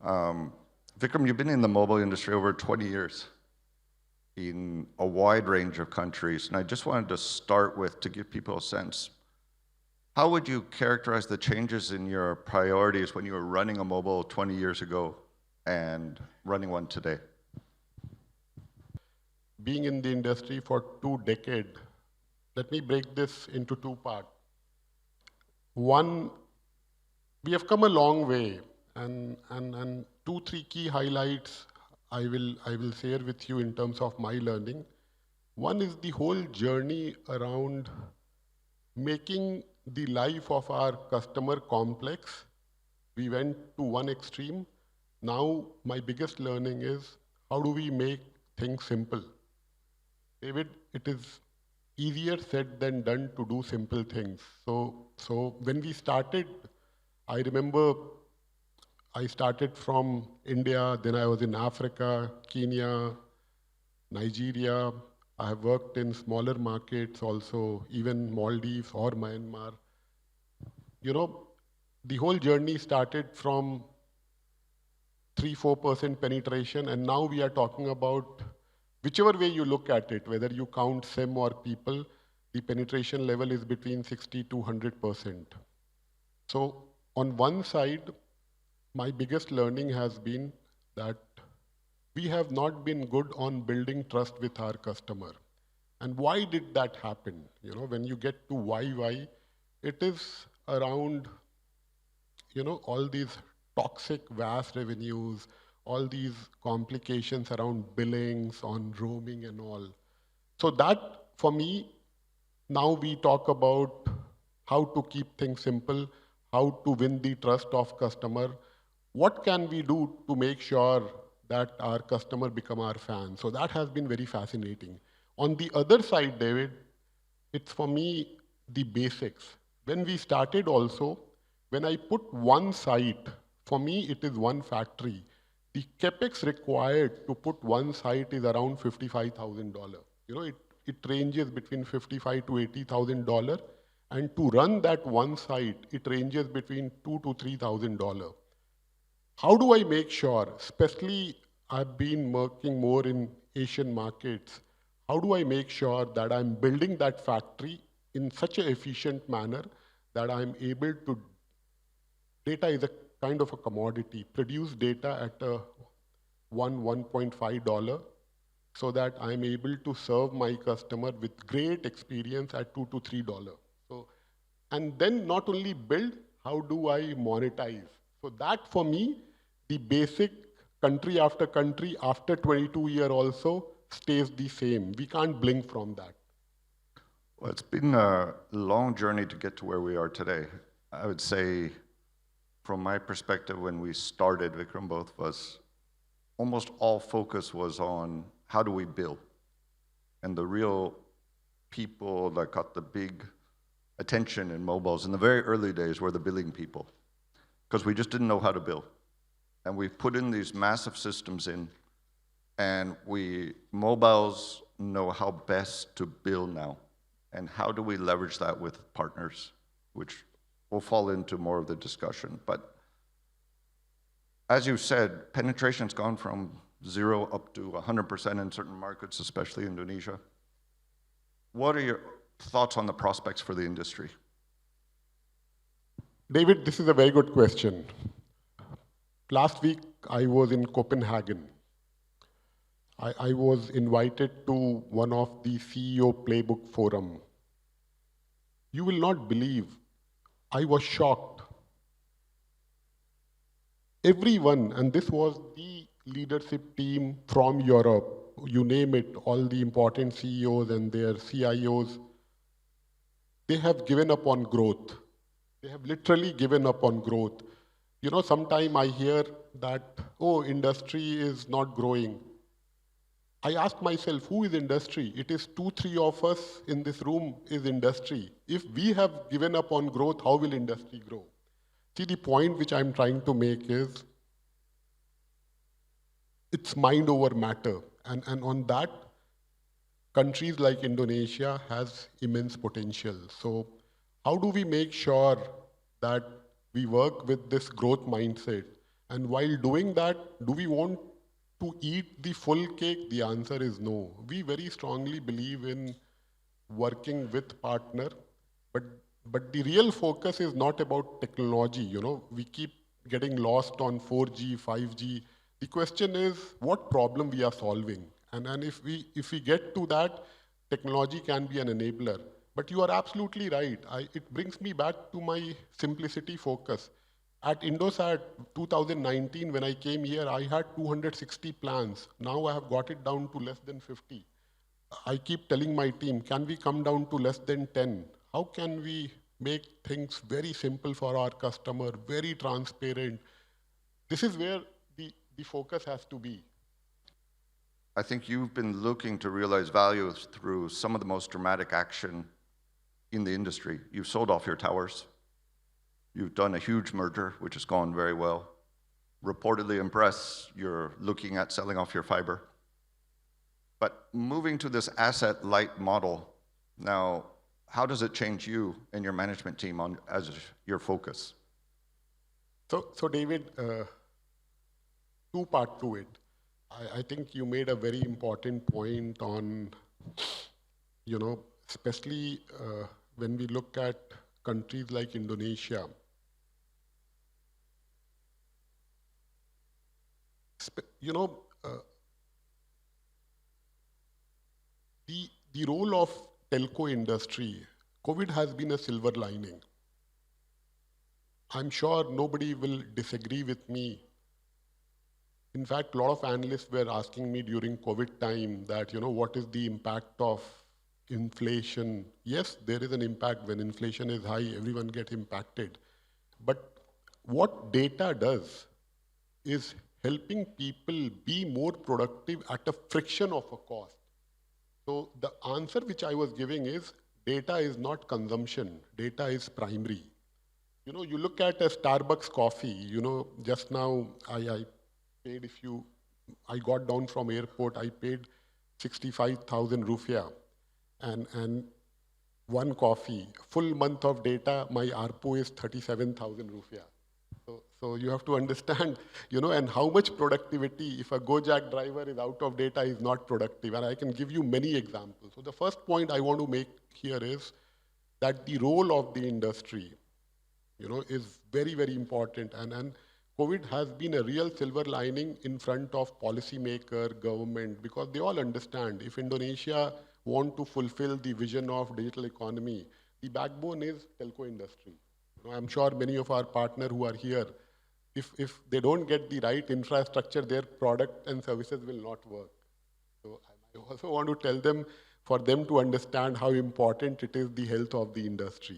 Vikram, you've been in the mobile industry over 20 years in a wide range of countries, and I just wanted to start with, to give people a sense, how would you characterize the changes in your priorities when you were running a mobile 20 years ago and running one today? Being in the industry for 2 decades, let me break this into 2 parts. One, we have come a long way, and 2, 3 key highlights I will share with you in terms of my learning. One is the whole journey around making the life of our customer complex. We went to one extreme. Now my biggest learning is how do we make things simple? David, it is easier said than done to do simple things. So when we started, I remember I started from India, then I was in Africa, Kenya, Nigeria. I have worked in smaller markets also, even Maldives or Myanmar. You know, the whole journey started from 3-4% penetration, and now we are talking about, whichever way you look at it, whether you count SIM or people, the penetration level is between 60 to 100%. So on one side, my biggest learning has been that we have not been good on building trust with our customer. And why did that happen? You know, when you get to why, it is around, you know, all these toxic VAS revenues, all these complications around billings, on roaming and all. So that, for me, now we talk about how to keep things simple, how to win the trust of customer. What can we do to make sure that our customer become our fan? So that has been very fascinating. On the other side, David, it's for me the basics. When we started also, when I put one site, for me it is one factory. The capex required to put one site is around $55,000. You know, it ranges between $55,000 to $80,000, and to run that one site, it ranges between $2,000 to $3,000. How do I make sure, especially I've been working more in Asian markets, how do I make sure that I'm building that factory in such an efficient manner that I'm able to, data is a kind of a commodity, produce data at a $1.5, so that I'm able to serve my customer with great experience at $2 to $3. So, and then not only build, how do I monetize? So that for me, the basic country after 22 years also stays the same. We can't blink from that. Well, it's been a long journey to get to where we are today. I would say, from my perspective, when we started, Vikram, both of us, almost all focus was on how do we bill? And the real people that got the big attention in mobiles in the very early days were the billing people, because we just didn't know how to bill. And we put in these massive systems in, and mobiles know how best to bill now. And how do we leverage that with partners, which will fall into more of the discussion. But as you said, penetration's gone from 0 up to 100% in certain markets, especially Indonesia. What are your thoughts on the prospects for the industry? David, this is a very good question. Last week, I was in Copenhagen. I was invited to one of the CEO Playbook Forum. You will not believe, I was shocked. Everyone, and this was the leadership team from Europe, you name it, all the important CEOs and their CIOs, they have given up on growth. They have literally given up on growth. You know, sometime I hear that, oh, industry is not growing. I ask myself, who is industry? It is 2-3 of us in this room is industry. If we have given up on growth, how will industry grow? See, the point which I'm trying to make is, it's mind over matter. And on that, countries like Indonesia has immense potential. So how do we make sure that we work with this growth mindset? And while doing that, do we want to eat the full cake? The answer is no. We very strongly believe in working with partner, but the real focus is not about technology. We keep getting lost on 4G, 5G. The question is what problem we are solving, and if we get to that, technology can be an enabler. But you are absolutely right. It brings me back to my simplicity focus. At IndoSat 2019, when I came here, I had 260 plans. Now I have got it down to less than 50. I keep telling my team, can we come down to less than 10? How can we make things very simple for our customer, very transparent? This is where the focus has to be. I think you've been looking to realize value through some of the most dramatic action in the industry. You've sold off your towers. You've done a huge merger, which has gone very well. Reportedly in press, you're looking at selling off your fiber. But moving to this asset-light model, now, how does it change you and your management team as your focus? So David, two part to it. I think you made a very important point on, especially when we look at countries like Indonesia. The role of telco industry, COVID has been a silver lining. I'm sure nobody will disagree with me. In fact, a lot of analysts were asking me during COVID time that, what is the impact of inflation? Yes, there is an impact. When inflation is high, everyone gets impacted. But what data does is helping people be more productive at a fraction of a cost. So the answer which I was giving is data is not consumption, data is primary. You look at a Starbucks coffee, just now I paid, I got down from airport, I paid 65,000 rupiah and one coffee. Full month of data, my ARPU is 37,000 rupiah. So you have to understand, and how much productivity, if a Gojek driver is out of data, is not productive. And I can give you many examples. So the first point I want to make here is that the role of the industry, is very, very important. And COVID has been a real silver lining in front of policymaker, government, because they all understand if Indonesia want to fulfill the vision of digital economy, the backbone is telco industry. I'm sure many of our partners who are here, if they don't get the right infrastructure, their product and services will not work. So I also want to tell them, for them to understand how important it is, the health of the industry.